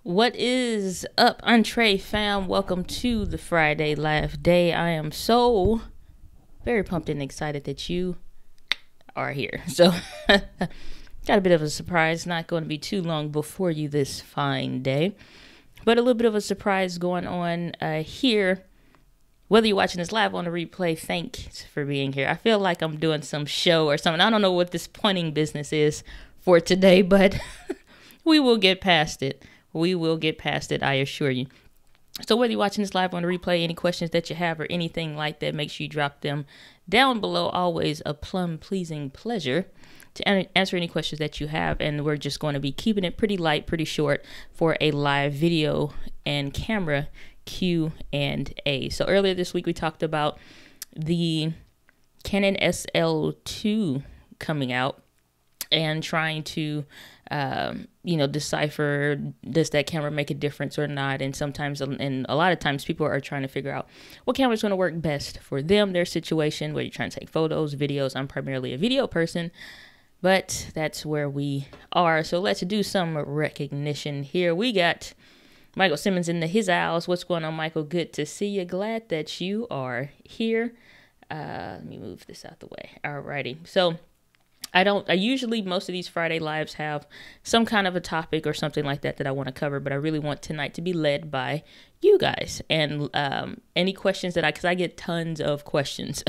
What is up, Entree fam? Welcome to the Friday Live Day. I am so very pumped and excited that you are here. So, got a bit of a surprise. Not going to be too long before you this fine day, but a little bit of a surprise going on here. Whether you're watching this live on the replay, thanks for being here. I feel like I'm doing some show or something. I don't know what this pointing business is for today, but we will get past it. We will get past it, I assure you. So whether you're watching this live on the replay, any questions that you have or anything like that, make sure you drop them down below. Always a plum-pleasing pleasure to answer any questions that you have. And we're just going to be keeping it pretty light, pretty short for a live video and camera Q&A. So earlier this week, we talked about the Canon SL2 coming out and trying to decipher, does that camera make a difference or not? And sometimes, and a lot of times, people are trying to figure out what camera is going to work best for them, their situation, where you're trying to take photos, videos. I'm primarily a video person, but that's where we are. So let's do some recognition here. We got Michael Simmons in his house. What's going on, Michael? Good to see you. Glad that you are here. Let me move this out the way. Alrighty. So I usually, most of these Friday lives have some kind of a topic or something like that I want to cover, but I really want tonight to be led by you guys. And any questions because I get tons of questions,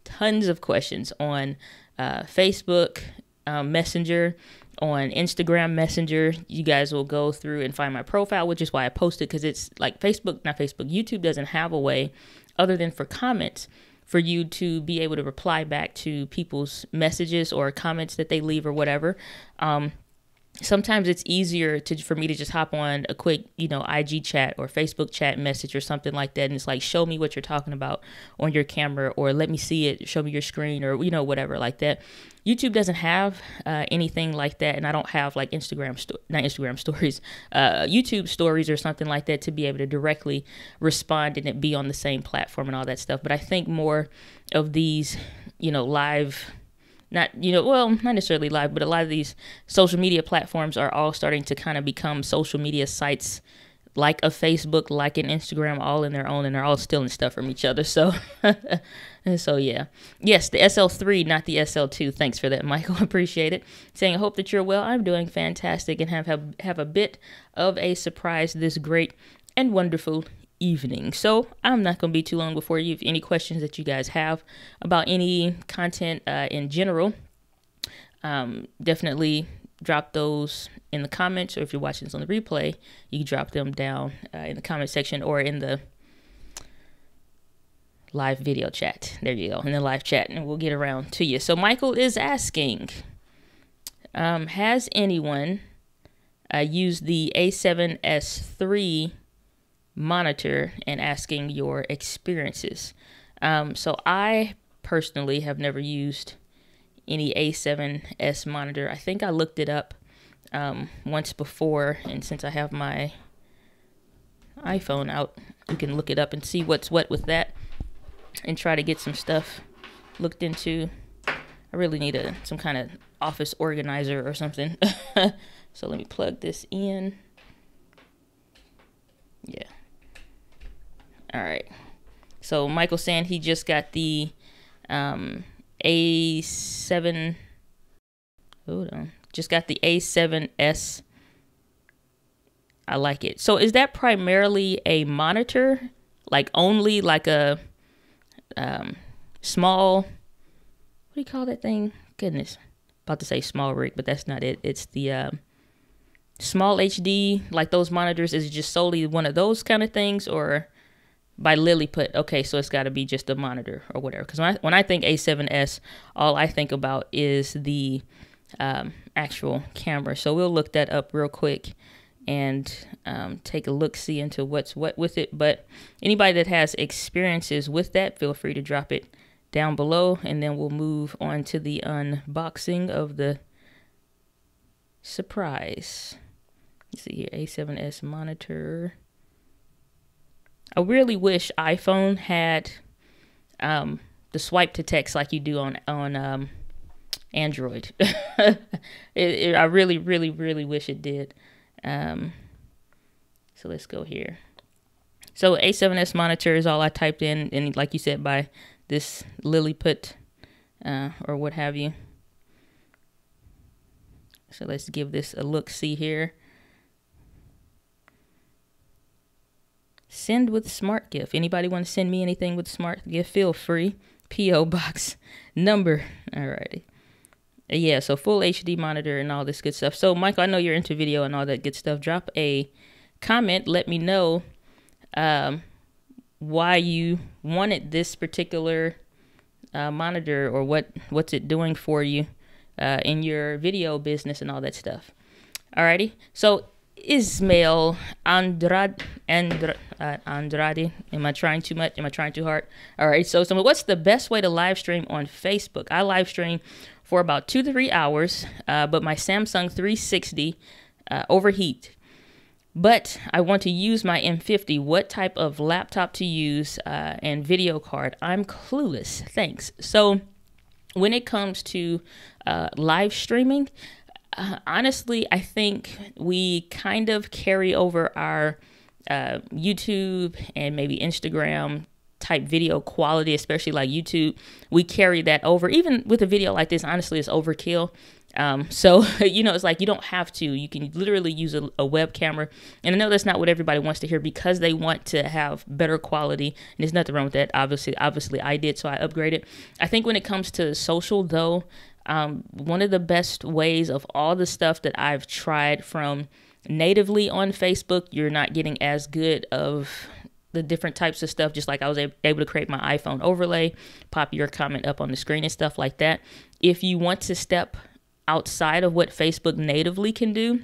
tons of questions on Facebook Messenger, on Instagram Messenger. You guys will go through and find my profile, which is why I posted, because it's like YouTube doesn't have a way other than for comments for you to be able to reply back to people's messages or comments that they leave or whatever. Sometimes it's easier for me to just hop on a quick, IG chat or Facebook chat message or something like that. And it's like, show me what you're talking about on your camera, or let me see it, show me your screen, or, whatever like that. YouTube doesn't have anything like that. And I don't have like YouTube stories or something like that to be able to directly respond and it be on the same platform and all that stuff. But I think more of these, live, not necessarily live, but a lot of these social media platforms are all starting to kind of become social media sites like a Facebook, like an Instagram, all in their own, and they're all stealing stuff from each other. So, yeah. Yes, the SL3, not the SL2. Thanks for that, Michael. Appreciate it. Saying, I hope that you're well. I'm doing fantastic and have a bit of a surprise this great and wonderful evening. So I'm not going to be too long before you. If any questions that you guys have about any content in general, definitely drop those in the comments, or if you're watching this on the replay, you can drop them down in the comment section or in the live video chat. There you go, in the live chat, and we'll get around to you. So Michael is asking, has anyone used the A7S III monitor, and asking your experiences? So I personally have never used any A7S monitor. I think I looked it up once before, and since I have my iPhone out, you can look it up and see what's what with that and try to get some stuff looked into. I really need some kind of office organizer or something. So let me plug this in. Yeah. All right. So Michael saying he just got the A7. Hold on. Just got the A7S. I like it. So is that primarily a monitor? Like only like a small, what do you call that thing? Goodness. About to say small rig, but that's not it. It's the small HD, like those monitors. Is it just solely one of those kind of things, or by Lilliput? Okay, so it's got to be just a monitor or whatever. Because when I think A7S, all I think about is the actual camera. So we'll look that up real quick and take a look-see into what's what with it. But anybody that has experiences with that, feel free to drop it down below, and then we'll move on to the unboxing of the surprise. Let's see here, A7S monitor. I really wish iPhone had the swipe to text like you do on Android. I really wish it did. So let's go here. So A7S monitor is all I typed in, and like you said, by this Lilliput or what have you. So let's give this a look-see here. Send with smart gift. Anybody want to send me anything with smart gift? Feel free. P.O. box number. Alrighty. Yeah, so full HD monitor and all this good stuff. So Michael, I know you're into video and all that good stuff. Drop a comment. Let me know why you wanted this particular monitor, or what's it doing for you in your video business and all that stuff. Alrighty. So Ismail Andrade. Am I trying too much? Am I trying too hard? All right. So what's the best way to live stream on Facebook? I live stream for about 2 to 3 hours, but my Samsung 360 overheat. But I want to use my M50. What type of laptop to use and video card? I'm clueless. Thanks. So when it comes to live streaming, honestly, I think we kind of carry over our YouTube and maybe Instagram type video quality, especially like YouTube. We carry that over. Even with a video like this, honestly, it's overkill. So, you know, it's like you don't have to. You can literally use a web camera. And I know that's not what everybody wants to hear because they want to have better quality. And there's nothing wrong with that. Obviously, I did, so I upgraded. I think when it comes to social, though, one of the best ways of all the stuff that I've tried from natively on Facebook, you're not getting as good of the different types of stuff. Just like I was able to create my iPhone overlay, pop your comment up on the screen and stuff like that. If you want to step outside of what Facebook natively can do,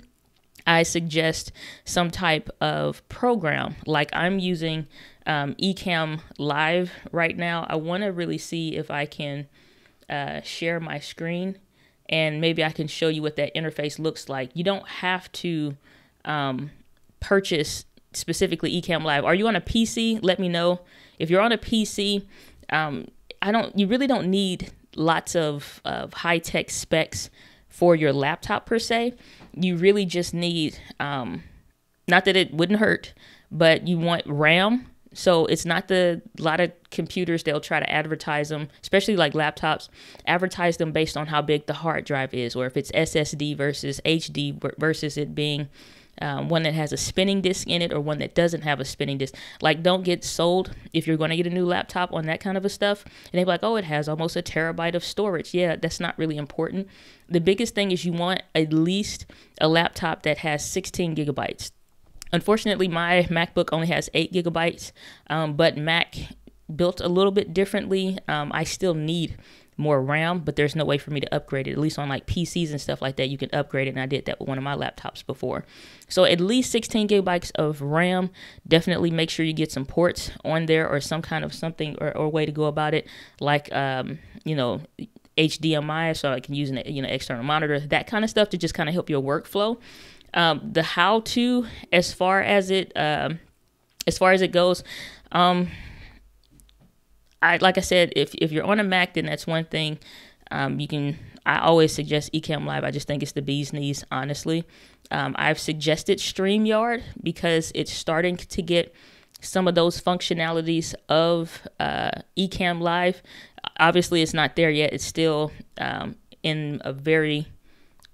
I suggest some type of program. Like I'm using Ecamm Live right now. I want to really see if I can share my screen, and maybe I can show you what that interface looks like. You don't have to purchase specifically Ecamm Live. Are you on a PC? Let me know. If you're on a PC, you really don't need lots of high-tech specs for your laptop per se. You really just need, not that it wouldn't hurt, but you want RAM. So it's not a lot of computers, they'll try to advertise them, especially like laptops, advertise them based on how big the hard drive is, or if it's SSD versus HD versus it being one that has a spinning disk in it or one that doesn't have a spinning disk. Like, don't get sold if you're going to get a new laptop on that kind of a stuff. And they're like, oh, it has almost a terabyte of storage. Yeah, that's not really important. The biggest thing is you want at least a laptop that has 16 gigabytes. Unfortunately, my MacBook only has 8 gigabytes, but Mac built a little bit differently. I still need more RAM, but there's no way for me to upgrade it. At least on like PCs and stuff like that, you can upgrade it, and I did that with one of my laptops before. So at least 16 gigabytes of RAM. Definitely make sure you get some ports on there or some kind of something or way to go about it, like you know, HDMI, so I can use an external monitor, that kind of stuff to just kind of help your workflow. The how-to as far as it goes, like I said, if you're on a Mac, then that's one thing. I always suggest Ecamm Live. I just think it's the bee's knees, honestly. I've suggested StreamYard because it's starting to get some of those functionalities of Ecamm Live. Obviously, it's not there yet. It's still in a very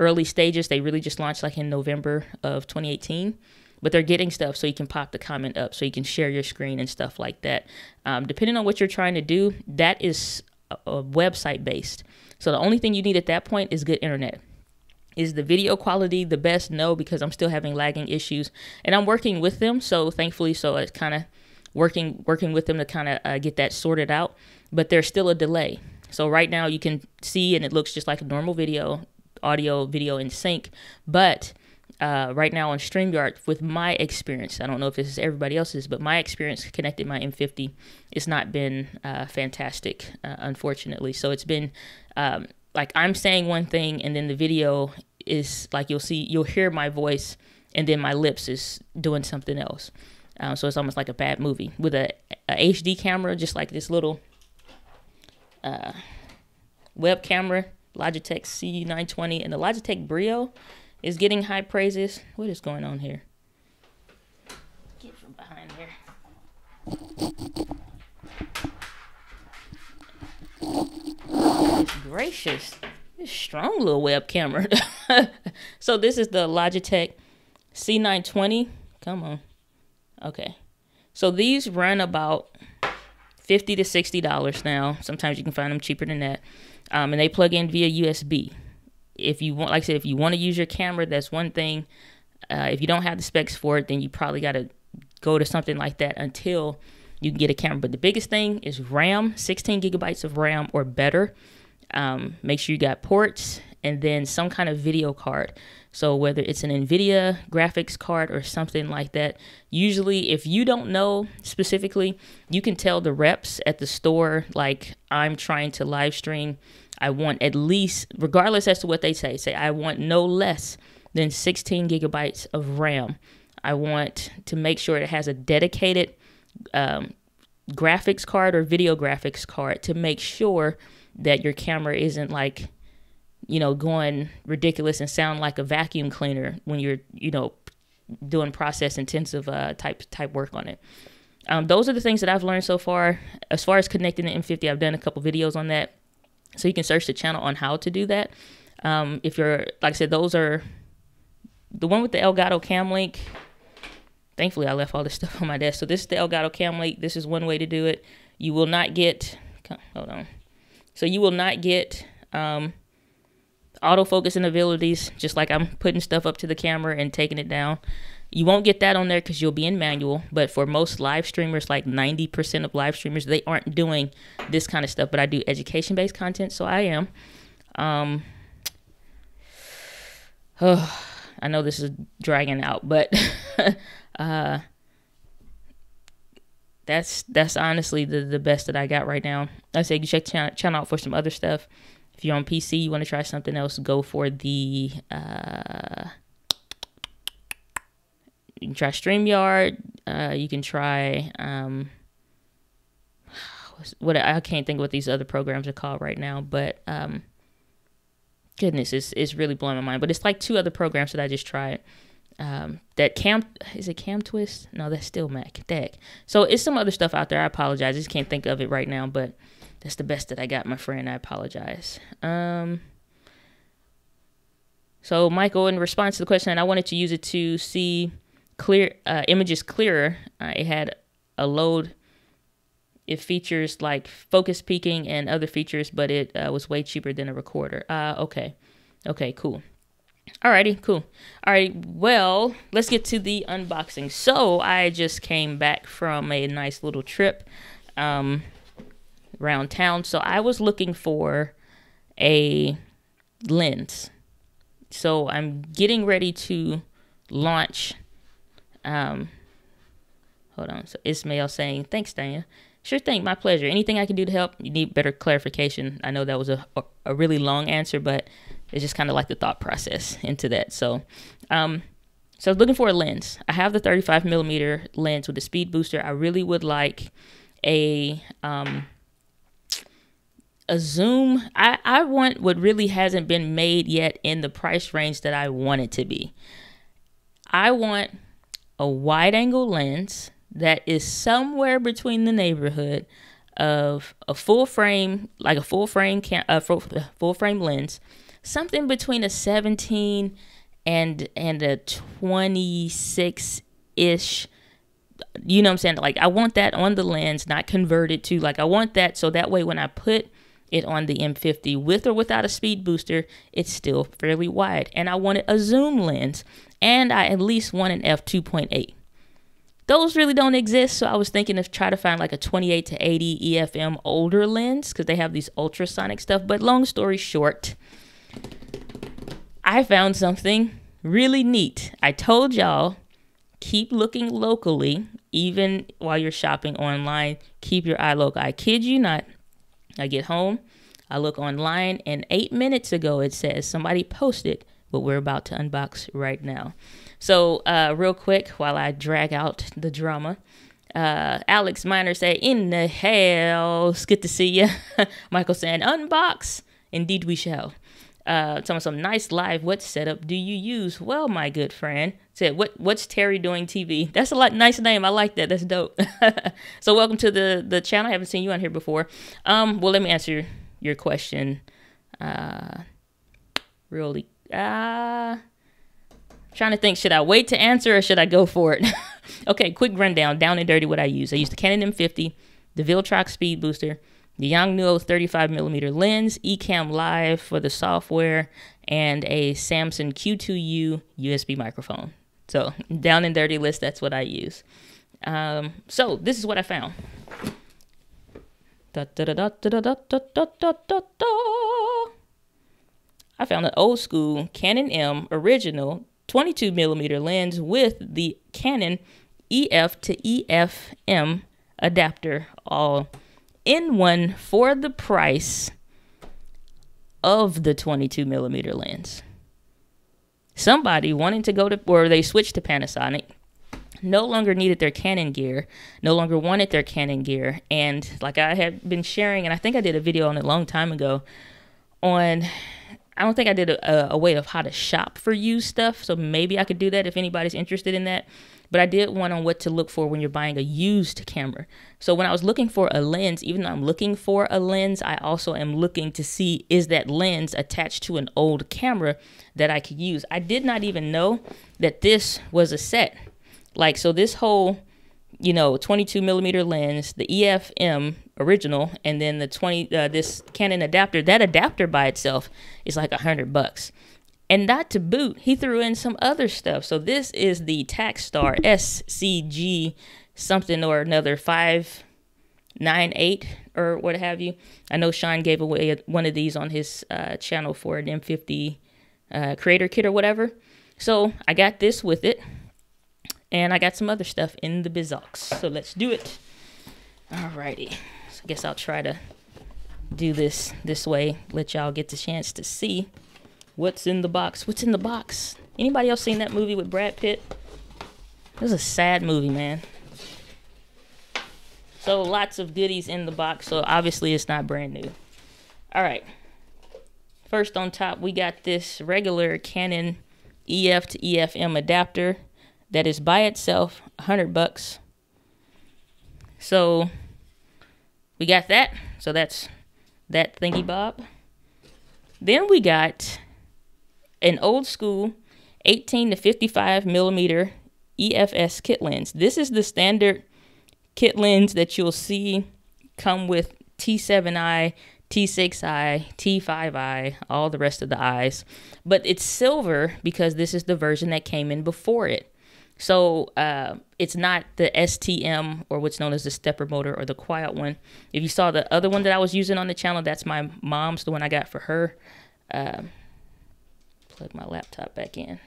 early stages. They really just launched like in November of 2018. But they're getting stuff so you can pop the comment up, so you can share your screen and stuff like that. Depending on what you're trying to do, that is a website based. So the only thing you need at that point is good internet. Is the video quality the best? No, because I'm still having lagging issues, and I'm working with them. So thankfully, it's kind of working with them to kind of get that sorted out. But there's still a delay. So right now you can see, and it looks just like a normal video, audio, video in sync, but right now on StreamYard, with my experience, I don't know if this is everybody else's, but my experience connecting my M50, it's not been fantastic, unfortunately. So it's been like I'm saying one thing, and then the video is like you'll hear my voice, and then my lips is doing something else. So it's almost like a bad movie. With a HD camera, just like this little web camera, Logitech C920, and the Logitech Brio is getting high praises. What is going on here? gracious. This strong little web camera. So this is the Logitech C920. Come on. Okay. So these run about $50 to $60 now. Sometimes you can find them cheaper than that. And they plug in via USB. If you want, like I said, if you want to use your camera, that's one thing. If you don't have the specs for it, then you probably got to go to something like that until you can get a camera. But the biggest thing is RAM, 16 gigabytes of RAM or better. Make sure you got ports and then some kind of video card. So whether it's an NVIDIA graphics card or something like that. Usually, if you don't know specifically, you can tell the reps at the store, like, I'm trying to live stream. I want at least, regardless as to what they say, I want no less than 16 gigabytes of RAM. I want to make sure it has a dedicated graphics card or video graphics card to make sure that your camera isn't like, you know, going ridiculous and sound like a vacuum cleaner when you're, you know, doing process intensive type work on it. Those are the things that I've learned so far. As far as connecting the M50, I've done a couple videos on that. So you can search the channel on how to do that. If you're, like I said, those are the one with the Elgato Cam Link. Thankfully, I left all this stuff on my desk. So this is the Elgato Cam Link. This is one way to do it. You will not get, hold on. So you will not get autofocus and abilities, just like I'm putting stuff up to the camera and taking it down. You won't get that on there because you'll be in manual. But for most live streamers, like 90% of live streamers, they aren't doing this kind of stuff. But I do education-based content, so I am. I know this is dragging out, but that's honestly the best that I got right now. I say you check the channel out for some other stuff. If you're on PC, you want to try something else, go for the you can try StreamYard. You can try what I can't think of what these other programs are called right now, but goodness, it's really blowing my mind. But it's like 2 other programs that I just tried. That is it Cam Twist? No, that's still Mac. Dag. So it's some other stuff out there. I apologize. I just can't think of it right now, but that's the best that I got, my friend. I apologize. So Michael, in response to the question, I wanted to use it to see clear images clearer. It had a load. It features like focus peaking and other features, but it was way cheaper than a recorder. Okay, cool. Alrighty, cool. All right, well, let's get to the unboxing. So I just came back from a nice little trip around town. So I was looking for a lens. So I'm getting ready to launch. Hold on. So Ismail saying, thanks, Danya. Sure thing, my pleasure. Anything I can do to help? You need better clarification. I know that was a really long answer, but it's just kind of like the thought process into that. So, so I was looking for a lens. I have the 35mm lens with the speed booster. I really would like a zoom. I want what really hasn't been made yet in the price range that I want it to be. I want a wide angle lens that is somewhere between the neighborhood of a full frame, like a full frame lens, something between a 17 and a 26-ish. You know what I'm saying? Like, I want that on the lens, not converted to, like, I want that so that way when I put it on the M50 with or without a speed booster, it's still fairly wide. And I wanted a zoom lens, and I at least want an f2.8. Those really don't exist, so I was thinking of try to find like a 28 to 80 EFM older lens because they have these ultrasonic stuff. But long story short, I found something really neat. I told y'all, keep looking locally, even while you're shopping online. Keep your eye local. I kid you not. I get home, I look online, and 8 minutes ago it says somebody posted what we're about to unbox right now. So real quick, while I drag out the drama, Alex Miner say, in the house, good to see you. Michael saying, unbox, indeed we shall. Telling some nice live, what setup do you use? Well, my good friend, said, what's Terry doing TV? That's a nice name. I like that. That's dope. So welcome to the channel. I haven't seen you on here before. Well, let me answer your question Really, trying to think, should I wait to answer or should I go for it? Okay, quick rundown, down and dirty what I use. I used the Canon M50, the Viltrox Speed Booster, the Yongnuo 35mm lens, Ecamm Live for the software, and a Samsung Q2U USB microphone. So down and dirty list, that's what I use. So this is what I found. I found an old school Canon M original 22mm lens with the Canon EF to EF-M adapter, all in one for the price of the 22mm lens. Somebody wanting to go to, or they switched to Panasonic, no longer needed their Canon gear, no longer wanted their Canon gear. And like I had been sharing, and I think I did a video on it a long time ago on, I don't think I did a way of how to shop for used stuff. So maybe I could do that if anybody's interested in that. But I did one on what to look for when you're buying a used camera. So when I was looking for a lens, even though I'm looking for a lens, I also am looking to see, is that lens attached to an old camera that I could use? I did not even know that this was a set. Like, so this whole, 22mm lens, the EF-M original, and then the this Canon adapter, that adapter by itself is like $100. And not to boot, he threw in some other stuff. So this is the Takstar SCG something or another 598 or what have you. I know Sean gave away one of these on his channel for an M50 creator kit or whatever. So I got this with it. And I got some other stuff in the bizox. So let's do it. Alrighty. So I guess I'll try to do this way. Let y'all get the chance to see what's in the box. What's in the box? Anybody else seen that movie with Brad Pitt? It was a sad movie, man. So lots of goodies in the box. So obviously it's not brand new. Alright. First on top, we got this regular Canon EF to EF-M adapter. That is by itself $100. So we got that. So that's that thingy bob. Then we got an old school 18 to 55mm EFS kit lens. This is the standard kit lens that you'll see come with T7i, T6i, T5i, all the rest of the eyes. But it's silver because this is the version that came in before it. So it's not the STM or what's known as the stepper motor or the quiet one. If you saw the other one that I was using on the channel, that's my mom's, the one I got for her. Plug my laptop back in.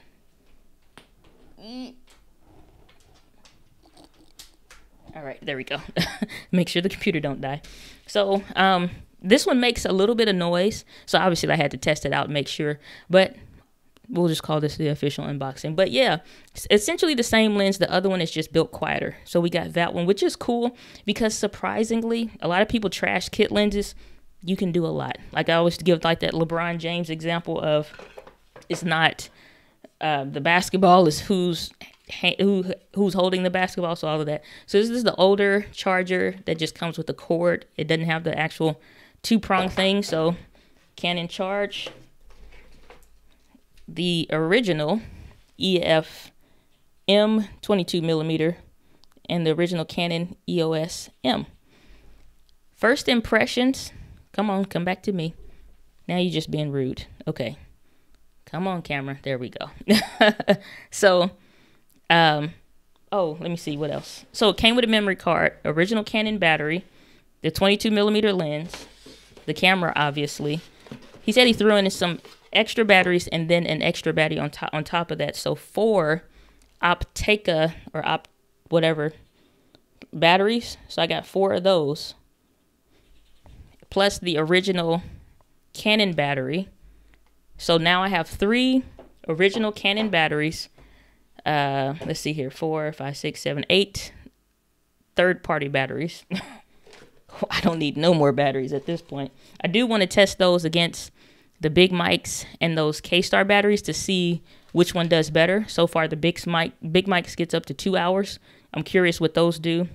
All right, there we go. Make sure the computer don't die. So this one makes a little bit of noise. So obviously I had to test it out and make sure, but we'll just call this the official unboxing. But yeah, it's essentially the same lens. The other one is just built quieter. So we got that one, which is cool because surprisingly, a lot of people trash kit lenses. You can do a lot. Like I always give like that LeBron James example of, it's not the basketball, is who's holding the basketball. So all of that. So this is the older charger that just comes with a cord. It doesn't have the actual two-prong thing. So Canon charge. The original EF-M 22mm and the original Canon EOS-M. First impressions. Come on, come back to me. Now you're just being rude. Okay. Come on, camera. There we go. So, oh, let me see what else. So it came with a memory card, original Canon battery, the 22mm lens, the camera, obviously. He said he threw in some extra batteries and then an extra battery on top of that. So 4 Optica or whatever batteries. So I got 4 of those. Plus the original Canon battery. So now I have 3 original Canon batteries. Let's see here. 4, 5, 6, 7, 8 third-party batteries. I don't need no more batteries at this point. I do want to test those against the big mics and those K-Star batteries to see which one does better. So far, the big mics gets up to 2 hours. I'm curious what those do.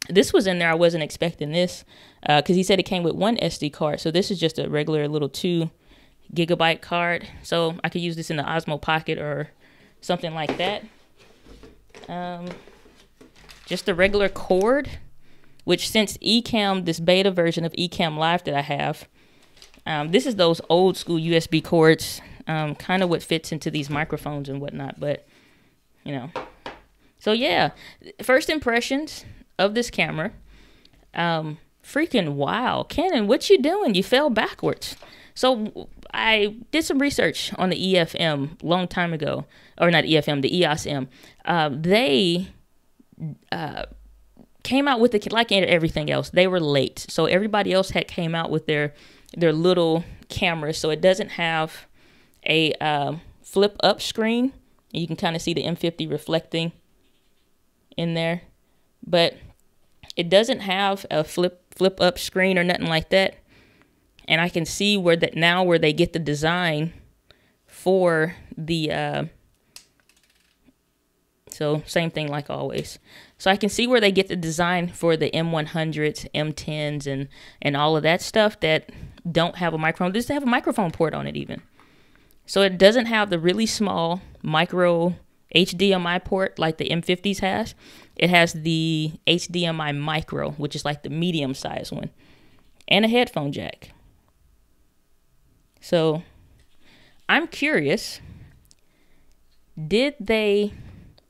This was in there. I wasn't expecting this because he said it came with 1 SD card. So this is just a regular little 2 gigabyte card, so I could use this in the Osmo Pocket or something like that. Just a regular cord, which since Ecamm, this beta version of Ecamm Live that I have, this is those old school USB cords, kind of what fits into these microphones and whatnot, but you know. So yeah, first impressions of this camera. Freaking wow, Canon, what you doing? You fell backwards. So I did some research on the EFM long time ago, or not EFM, the EOS M. They came out with the, like everything else, they were late. So everybody else had came out with their little cameras. So it doesn't have a flip up screen. You can kind of see the M50 reflecting in there, but it doesn't have a flip up screen or nothing like that. And I can see where they get the design for the so same thing like always. So I can see where they get the design for the M100s, M10s, and all of that stuff that don't have a microphone. Does it have a microphone port on it even? So it doesn't have the really small micro HDMI port like the M50s has. It has the HDMI micro, which is like the medium size one, and a headphone jack. So I'm curious, did they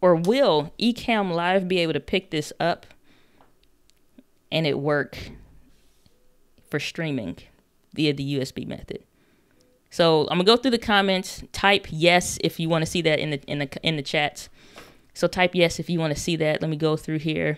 or will Ecamm Live be able to pick this up and it work for streaming via the USB method? So I'm gonna go through the comments. Type yes if you want to see that in the chats. So type yes if you want to see that. Let me go through here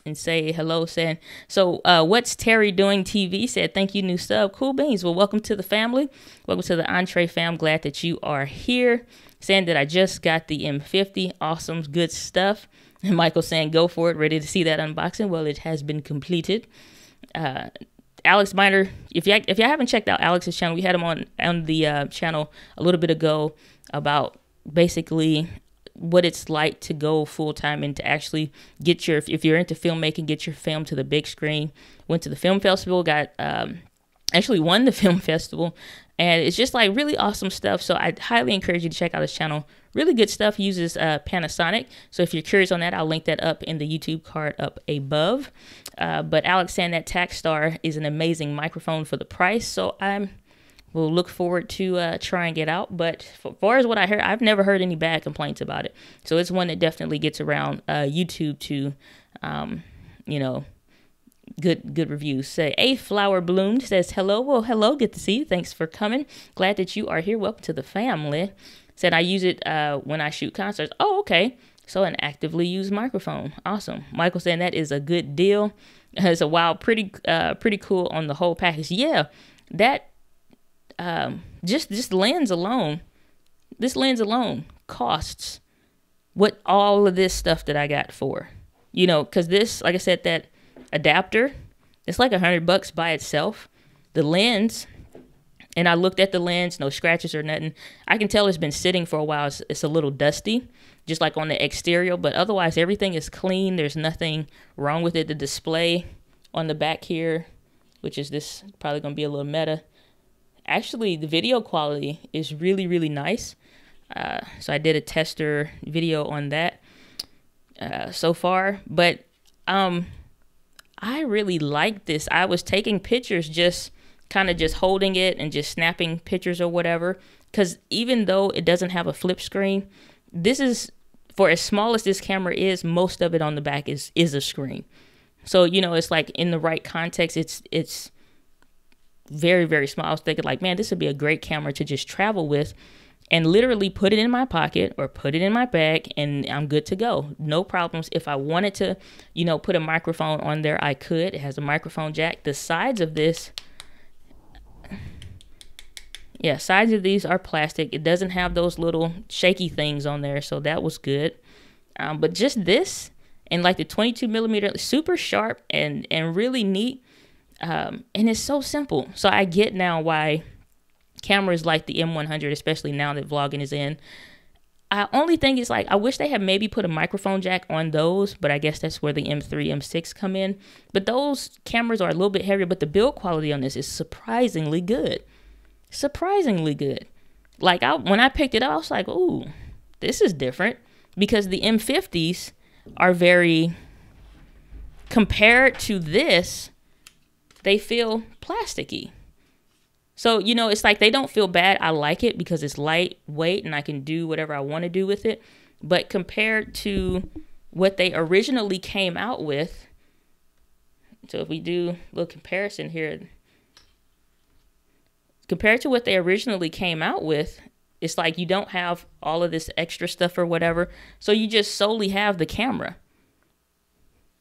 and say hello, saying, so what's Terry doing TV said, thank you, new sub. Cool beans. Well, welcome to the family. Welcome to the Entree fam. Glad that you are here. Saying that I just got the M50. Awesome, good stuff. And Michael saying, go for it. Ready to see that unboxing. Well, it has been completed. Alex Miner, if you haven't checked out Alex's channel, we had him on the channel a little bit ago about basically what it's like to go full time and to actually get your, if you're into filmmaking, get your film to the big screen. Went to the film festival, got actually won the film festival, and it's just like really awesome stuff. So I highly encourage you to check out his channel. Really good stuff. He uses Panasonic. So if you're curious on that, I'll link that up in the YouTube card up above. But Alex saying that Takstar is an amazing microphone for the price. So we'll look forward to trying it out. But as far as what I heard, I've never heard any bad complaints about it. So it's one that definitely gets around YouTube to, you know, good reviews. Say A Flower Bloomed says hello. Well, hello, good to see you. Thanks for coming. Glad that you are here. Welcome to the family. Said I use it when I shoot concerts. Oh, okay. So an actively used microphone. Awesome. Michael saying that is a good deal. It's a wow, pretty cool on the whole package. Yeah, that just lens alone. This lens alone costs what all of this stuff that I got for. You know, because this, like I said, that adapter, it's like $100 by itself. The lens. And I looked at the lens, no scratches or nothing. I can tell it's been sitting for a while. It's a little dusty, just like on the exterior, but otherwise everything is clean. There's nothing wrong with it. The display on the back here, which is this, probably gonna be a little meta. Actually, the video quality is really, really nice. So I did a tester video on that so far, but I really like this. I was taking pictures just kind of just holding it and just snapping pictures or whatever, because even though it doesn't have a flip screen, this is, for as small as this camera is, most of it on the back is a screen. So, you know, it's like in the right context, it's very, very small. I was thinking like, man, this would be a great camera to just travel with and literally put it in my pocket or put it in my bag and I'm good to go. No problems. If I wanted to, you know, put a microphone on there, I could. It has a microphone jack. The sides of this, yeah, sides of these are plastic. It doesn't have those little shaky things on there, so that was good. But just this and like the 22mm, super sharp and really neat. And it's so simple. So I get now why cameras like the M100, especially now that vlogging is in. Only thing is, like, I wish they had maybe put a microphone jack on those, but I guess that's where the M3, M6 come in. But those cameras are a little bit heavier, but the build quality on this is surprisingly good. surprisingly good. Like when I picked it up, I was like, ooh, this is different, because the M50s are very, compared to this, they feel plasticky. So, you know, it's like they don't feel bad. I like it because it's lightweight and I can do whatever I want to do with it. But compared to what they originally came out with, so if we do a little comparison here, compared to what they originally came out with, it's like you don't have all of this extra stuff or whatever. So you just solely have the camera.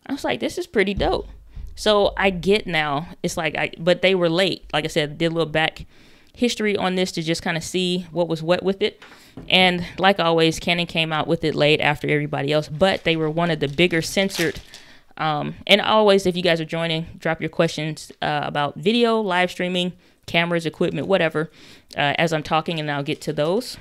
I was like, this is pretty dope. So I get now, it's like, but they were late. Like I said, did a little back history on this to just kind of see what was what with it. And like always, Canon came out with it late after everybody else, but they were one of the bigger censored. And always, if you guys are joining, drop your questions about video, live streaming, cameras, equipment, whatever, as I'm talking, and I'll get to those.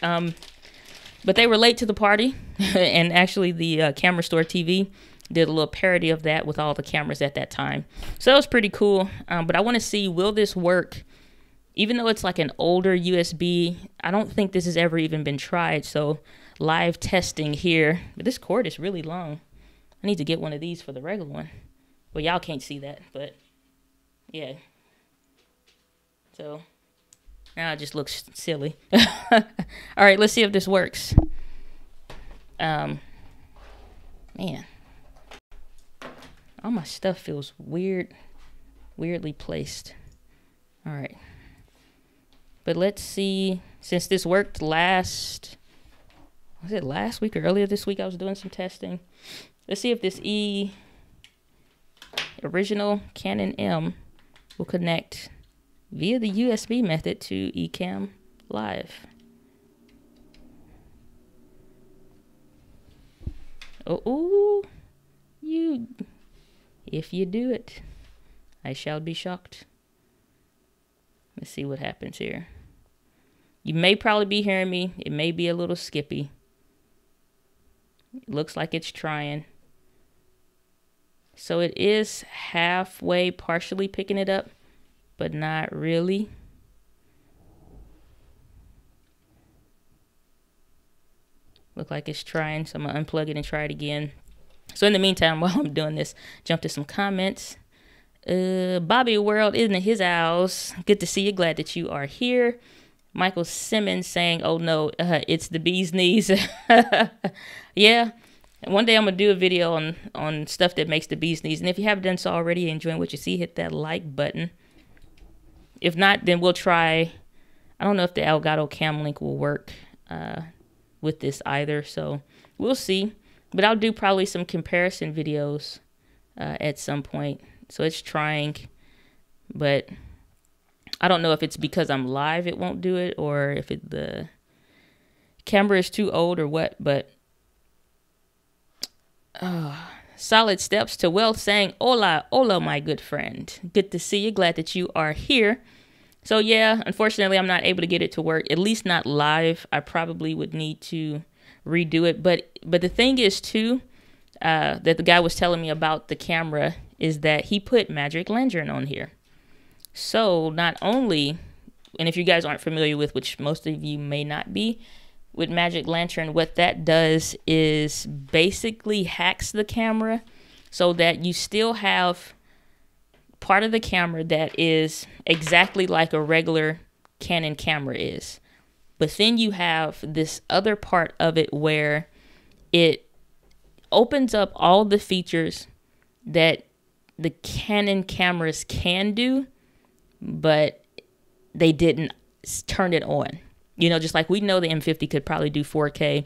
But they were late to the party, and actually the Camera Store TV did a little parody of that with all the cameras at that time. So that was pretty cool. But I want to see, will this work? Even though it's like an older USB, I don't think this has ever even been tried. So live testing here. But this cord is really long. I need to get one of these for the regular one. Well, y'all can't see that, but yeah. So now it just looks silly. All right, let's see if this works. Man. All my stuff feels weirdly placed. All right. But let's see, since this worked was it last week or earlier this week? I was doing some testing. Let's see if this original Canon M will connect via the USB method to Ecamm Live. Oh, if you do it, I shall be shocked. Let's see what happens here. You may probably be hearing me. It may be a little skippy. It looks like it's trying. So it is halfway, partially picking it up, but not really. Look like it's trying, so I'm gonna unplug it and try it again. So in the meantime, while I'm doing this, jump to some comments. Bobby World isn't it his house. Good to see you. Glad that you are here. Michael Simmons saying, oh no, it's the bee's knees. Yeah. One day I'm going to do a video on stuff that makes the bee's knees. And if you haven't done so already, enjoying what you see, hit that like button. If not, then we'll try. I don't know if the Elgato Cam Link will work with this either. So we'll see. But I'll do probably some comparison videos at some point. So it's trying. But I don't know if it's because I'm live it won't do it, or if the camera is too old or what. But solid steps to wealth, saying hola, hola, my good friend. Good to see you. Glad that you are here. So yeah, unfortunately, I'm not able to get it to work, at least not live. I probably would need to redo it. But the thing is too, that the guy was telling me about the camera is that he put Magic Lantern on here. So not only, and if you guys aren't familiar with, which most of you may not be, with Magic Lantern, what that does is basically hacks the camera so that you still have part of the camera that is exactly like a regular Canon camera is. But then you have this other part of it where it opens up all the features that the Canon cameras can do, but they didn't turn it on. You know, just like we know the M50 could probably do 4K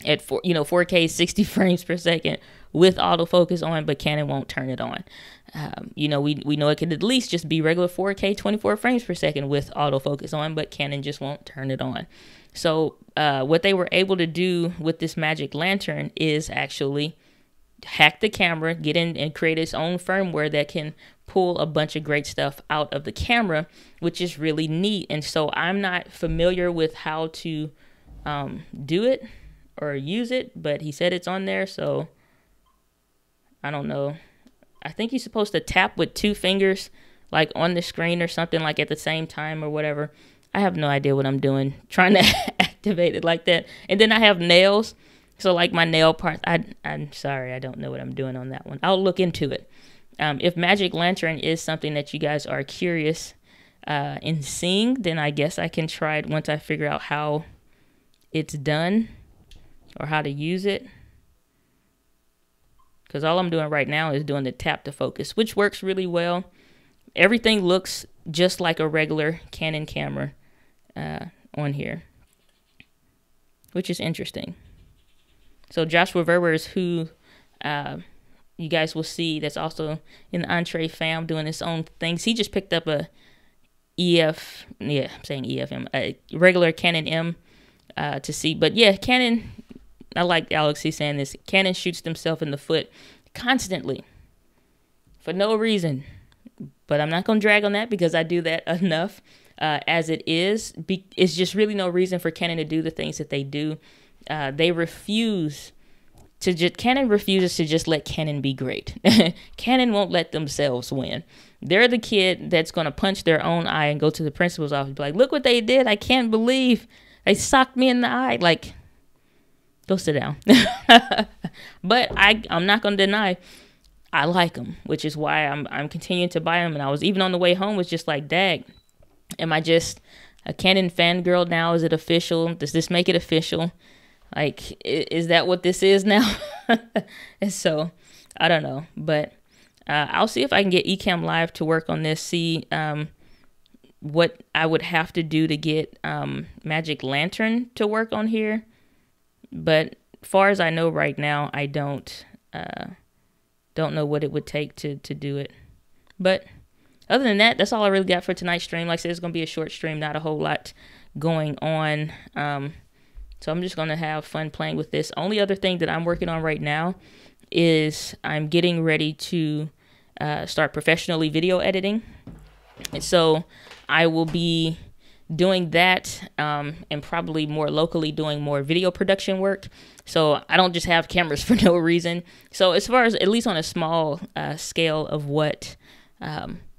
at 4K 60 frames per second with autofocus on, but Canon won't turn it on. We know it could at least just be regular 4K 24 frames per second with autofocus on, but Canon just won't turn it on. So what they were able to do with this Magic Lantern is actually hack the camera, get in and create its own firmware that can pull a bunch of great stuff out of the camera, which is really neat. And so I'm not familiar with how to do it or use it, but he said it's on there, so I don't know. I think you're supposed to tap with 2 fingers like on the screen or something, like at the same time or whatever. I have no idea what I'm doing trying to activate it like that. And then I have nails. So like my nail parts, I'm sorry, I don't know what I'm doing on that one. I'll look into it. If Magic Lantern is something that you guys are curious in seeing, then I guess I can try it once I figure out how it's done or how to use it. Because all I'm doing right now is doing the tap to focus, which works really well. Everything looks just like a regular Canon camera on here, which is interesting. So Joshua Verwer is who you guys will see that's also in the Entree fam doing his own things. He just picked up a EF, yeah, I'm saying EFM, a regular Canon M to see. But yeah, Canon, I like Alex, he's saying this, Canon shoots themselves in the foot constantly for no reason. But I'm not going to drag on that because I do that enough as it is. It's just really no reason for Canon to do the things that they do. They refuse to just, Canon refuses to just let Canon be great. Canon won't let themselves win. They're the kid that's going to punch their own eye and go to the principal's office and be like, look what they did. I can't believe they socked me in the eye. Like, go sit down. But I'm not going to deny I like them, which is why I'm continuing to buy them. And I was even on the way home was just like, dag, am I just a Canon fangirl now? Is it official? Does this make it official? Like, is that what this is now? And so, I don't know. But I'll see if I can get Ecamm Live to work on this, see what I would have to do to get Magic Lantern to work on here. But far as I know right now, I don't know what it would take to do it. But other than that, that's all I really got for tonight's stream. Like I said, it's going to be a short stream, not a whole lot going on. So I'm just going to have fun playing with this. Only other thing that I'm working on right now is I'm getting ready to start professionally video editing. And so I will be doing that and probably more locally doing more video production work. So I don't just have cameras for no reason. So as far as at least on a small scale of what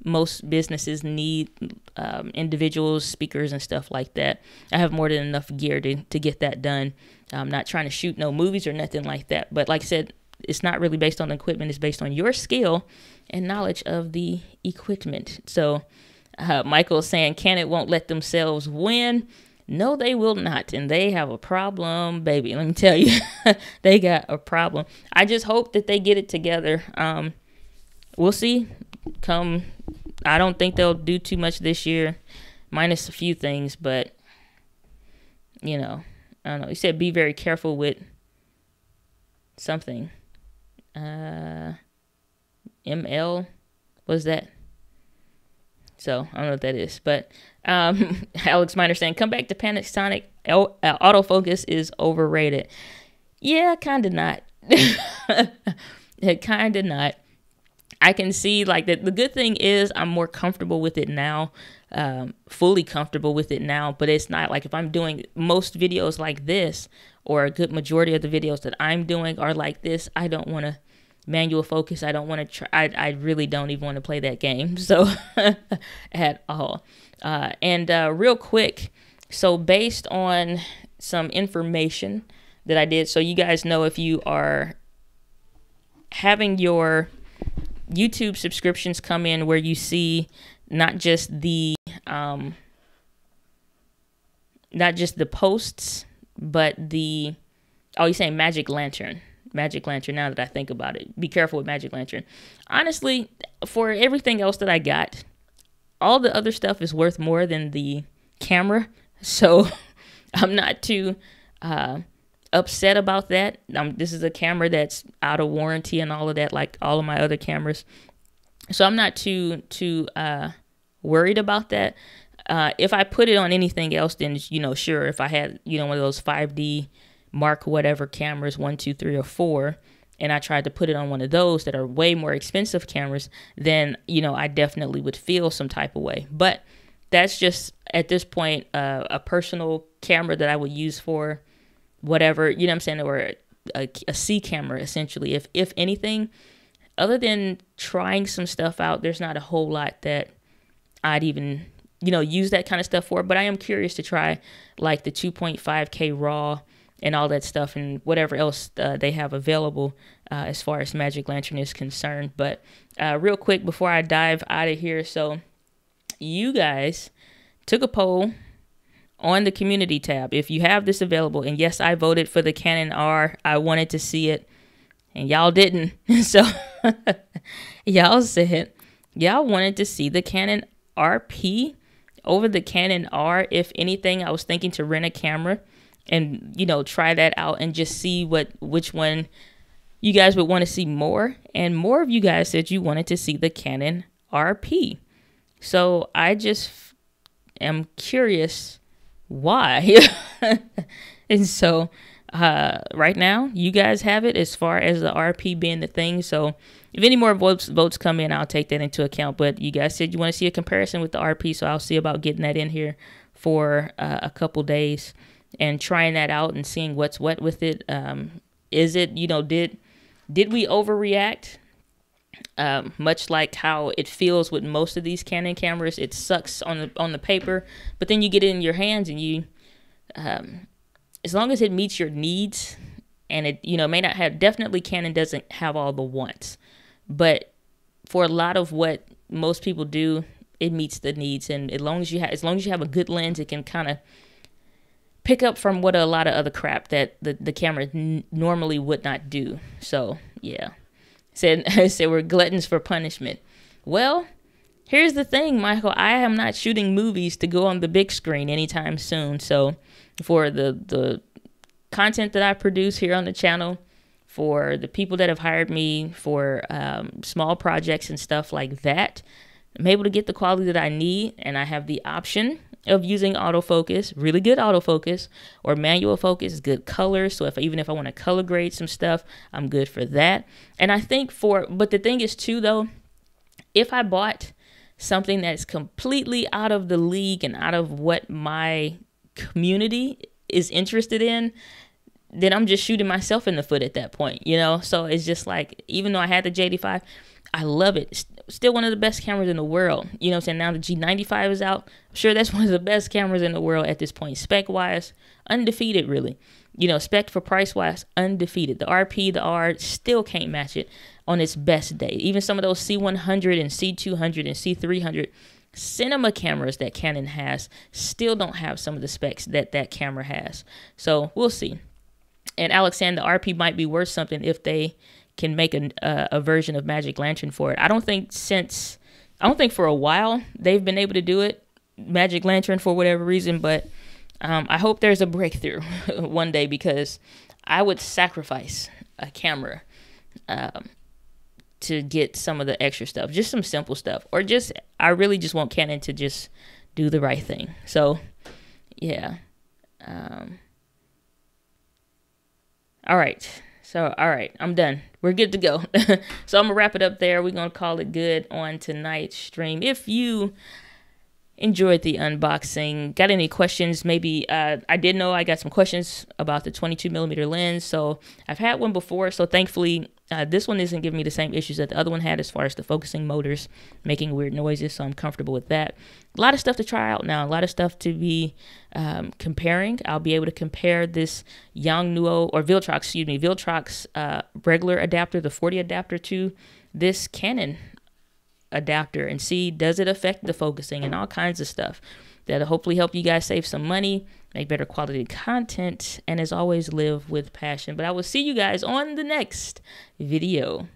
most businesses need, individuals, speakers and stuff like that, I have more than enough gear to get that done. I'm not trying to shoot no movies or nothing like that. But like I said, it's not really based on the equipment. It's based on your skill and knowledge of the equipment. So Michael's saying Canon won't let themselves win. No, they will not. And they have a problem, baby. Let me tell you, they got a problem. I just hope that they get it together. We'll see. I don't think they'll do too much this year, minus a few things. But, you know, I don't know. He said be very careful with something. ML, what's that? So I don't know what that is, but Alex Miner saying, come back to Panasonic. Autofocus is overrated. Yeah, kind of not. Kind of not. I can see like that. The good thing is I'm more comfortable with it now, fully comfortable with it now. But it's not like if I'm doing most videos like this, or a good majority of the videos that I'm doing are like this, I don't want to manual focus. I don't want to try. I really don't even want to play that game. So at all. And real quick, so based on some information that I did, so you guys know if you are having your YouTube subscriptions come in where you see not just the posts, but the, oh, you're saying Magic Lantern. Magic Lantern, now that I think about it. Be careful with Magic Lantern. Honestly, for everything else that I got, all the other stuff is worth more than the camera. So I'm not too upset about that. This is a camera that's out of warranty and all of that, like all of my other cameras. So I'm not too worried about that. If I put it on anything else, then, you know, sure, if I had, you know, one of those 5D Mark whatever cameras, 1, 2, 3, or 4, and I tried to put it on one of those that are way more expensive cameras, then, you know, I definitely would feel some type of way. But that's just, at this point, a personal camera that I would use for whatever, you know what I'm saying, or a C camera, essentially. If anything, other than trying some stuff out, there's not a whole lot that I'd even, use that kind of stuff for. But I am curious to try like the 2.5K RAW and all that stuff and whatever else they have available as far as Magic Lantern is concerned. But real quick before I dive out of here, so you guys took a poll on the community tab if you have this available. And yes, I voted for the Canon R. I wanted to see it and y'all didn't. So y'all said y'all wanted to see the Canon RP over the Canon R. If anything, I was thinking to rent a camera and, try that out and just see which one you guys would want to see more. And more of you guys said you wanted to see the Canon RP. So I just am curious why. And so right now you guys have it as far as the RP being the thing. So if any more votes come in, I'll take that into account. But you guys said you want to see a comparison with the RP, so I'll see about getting that in here for a couple days and trying that out and seeing what's what with it. Is it, did we overreact? Much like how it feels with most of these Canon cameras, it sucks on the paper, but then you get it in your hands and you, as long as it meets your needs, and it may not have, definitely Canon doesn't have all the wants, but for a lot of what most people do, it meets the needs. And as long as you have a good lens, it can kind of pick up from what a lot of other crap that the camera normally would not do. So yeah. Said we're gluttons for punishment. Well, here's the thing, Michael. I am not shooting movies to go on the big screen anytime soon. So for the content that I produce here on the channel, for the people that have hired me for small projects and stuff like that, I'm able to get the quality that I need, and I have the option of using autofocus, really good autofocus, or manual focus, good colors. So even if I want to color grade some stuff, I'm good for that. And I think but the thing is too, though, if I bought something that's completely out of the league and out of what my community is interested in, then I'm just shooting myself in the foot at that point, So it's just like, even though I had the J85, I love it. It's still one of the best cameras in the world. Now the G95 is out. I'm sure that's one of the best cameras in the world at this point. Spec-wise, undefeated, really. Spec for price-wise, undefeated. The RP, the R, still can't match it on its best day. Even some of those C100 and C200 and C300 cinema cameras that Canon has still don't have some of the specs that camera has. So we'll see. And Alexander, the RP might be worth something if they can make a version of Magic Lantern for it. I don't think for a while they've been able to do it, Magic Lantern, for whatever reason, but I hope there's a breakthrough one day, because I would sacrifice a camera to get some of the extra stuff, just some simple stuff, or I really just want Canon to just do the right thing. So yeah. All right, I'm done. We're good to go. So I'm gonna wrap it up there. We're gonna call it good on tonight's stream. If you enjoyed the unboxing, got any questions, maybe I did know I got some questions about the 22mm lens. So I've had one before, so thankfully this one isn't giving me the same issues that the other one had as far as the focusing motors making weird noises, so I'm comfortable with that. A lot of stuff to try out now, a lot of stuff to be comparing. I'll be able to compare this Yongnuo, or Viltrox regular adapter, the 40 adapter, to this Canon adapter, and see, does it affect the focusing and all kinds of stuff that'll hopefully help you guys save some money, make better quality content, and as always, live with passion. But I will see you guys on the next video.